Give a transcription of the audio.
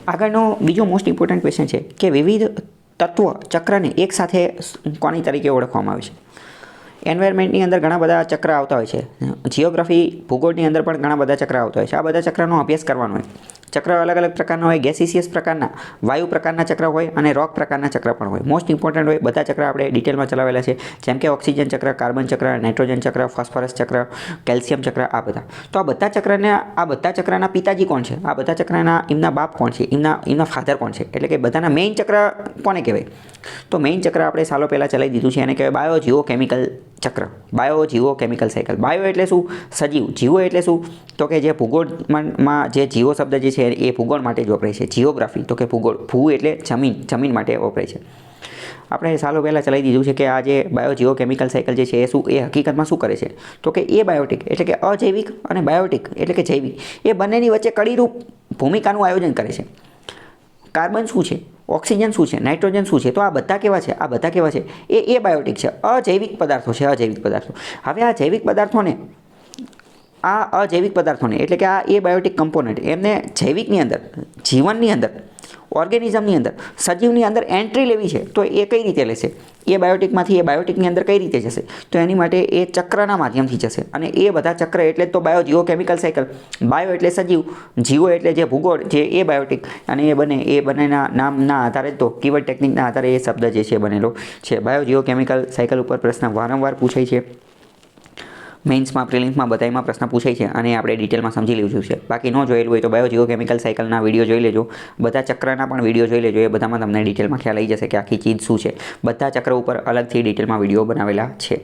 આગળનો બીજો most important question છે કે વિવિધ તત્વ ચક્રને એકસાથે કોની તરીકે ઓળખવામાં આવે છે। એન્વાયરમેન્ટની અંદર ઘણા બધા ચક્ર આવતા હોય છે, જિયોગ્રાફી ભૂગોળની અંદર પણ ઘણા બધા ચક્ર આવતા હોય છે। આ બધા ચક્રનો અભ્યાસ કરવાનો હોય। ચક્ર અલગ અલગ પ્રકારના હોય, ગેસિસિયસ પ્રકારના, વાયુ પ્રકારના ચક્ર હોય અને રોક પ્રકારના ચક્ર પણ હોય। મોસ્ટ ઇમ્પોર્ટન્ટ હોય, બધા ચક્ર આપણે ડિટેલમાં ચલાવેલા છે, જેમ કે ઓક્સિજન ચક્ર, કાર્બન ચક્ર, નાઇટ્રોજન ચક્ર, ફોસ્ફરસ ચક્ર, કેલ્શિયમ ચક્ર, આ બધા। તો આ બધા ચક્રના પિતાજી કોણ છે, આ બધા ચક્રના એમના બાપ કોણ છે, એમના ફાધર કોણ છે, એટલે કે બધાના મેઇન ચક્ર કોને કહેવાય? તો મેઇન ચક્ર આપણે સાલો પહેલાં ચલાવી દીધું છે, એને કહેવાય બાયો જીઓ કેમિકલ ચક્ર, બાયો જીવો કેમિકલ સાયકલ। બાયો એટલે શું? સજીવ। જીવો એટલે શું? તો કે જે ભૂગોળમાં જે જીવો શબ્દ જે છે એ ભૂગોળ માટે જ વપરાય છે। જિયોગ્રાફી તો કે ભૂગોળ, ભૂ એટલે જમીન માટે વપરાય છે। આપણે સાલો પહેલાં ચલાવી દીધું છે કે આ જે બાયો જીઓ કેમિકલ સાયકલ જે છે એ હકીકતમાં શું કરે છે? તો કે એ બાયોટિક એટલે કે અજૈવિક અને બાયોટિક એટલે કે જૈવિક, એ બંનેની વચ્ચે કડીરૂપ ભૂમિકાનું આયોજન કરે છે। કાર્બન શું છે, ઓક્સિજન શું છે, નાઇટ્રોજન શું છે, તો આ બધા કેવા છે? આ બધા કેવા છે? એ બાયોટિક છે, અજૈવિક પદાર્થો છે, અજૈવિક પદાર્થો। હવે આ જૈવિક પદાર્થોને, આ અજૈવિક પદાર્થોને એટલે કે આ એ બાયોટિક કમ્પોનન્ટ એમને જૈવિકની અંદર, જીવનની અંદર, ઓર્ગેનિઝમની અંદર, સજીવની અંદર એન્ટ્રી લેવી છે, તો એ કઈ રીતે લેશે? એ બાયોટિકમાંથી એ બાયોટિકની અંદર કઈ રીતે જશે? તો એની માટે એ ચક્રના માધ્યમથી જશે, અને એ બધા ચક્ર એટલે તો bio Jio chemical cycle. Bio એટલે સજીવ, જીવો એટલે જે ભૂગોળ, જે એ બાયોટિક, અને એ બંનેના નામના આધારે તો કીવર્ડ ટેકનિકના આધારે એ શબ્દ જે છે બનેલો છે। બાયો જીઓ કેમિકલ સાયકલ ઉપર પ્રશ્ન વારંવાર પૂછાય છે, મેઇન્સમાં, પ્રિલિમ્સમાં બધામાં પ્રશ્ન પૂછાય છે, અને આપણે ડિટેલમાં સમજી લેવું છે। બાકી ન જોયેલું હોય તો બાયો જીઓ કેમિકલ સાયકલના વિડીયો જોઈ લેજો, બધા ચક્રના પણ વિડીયો જોઈ લેજો, એ બધામાં તમને ડિટેલમાં ખ્યાલ આવી જશે કે આખી ચીજ શું છે। બધા ચક્ર ઉપર અલગથી ડિટેલમાં વિડીયો બનાવેલા છે।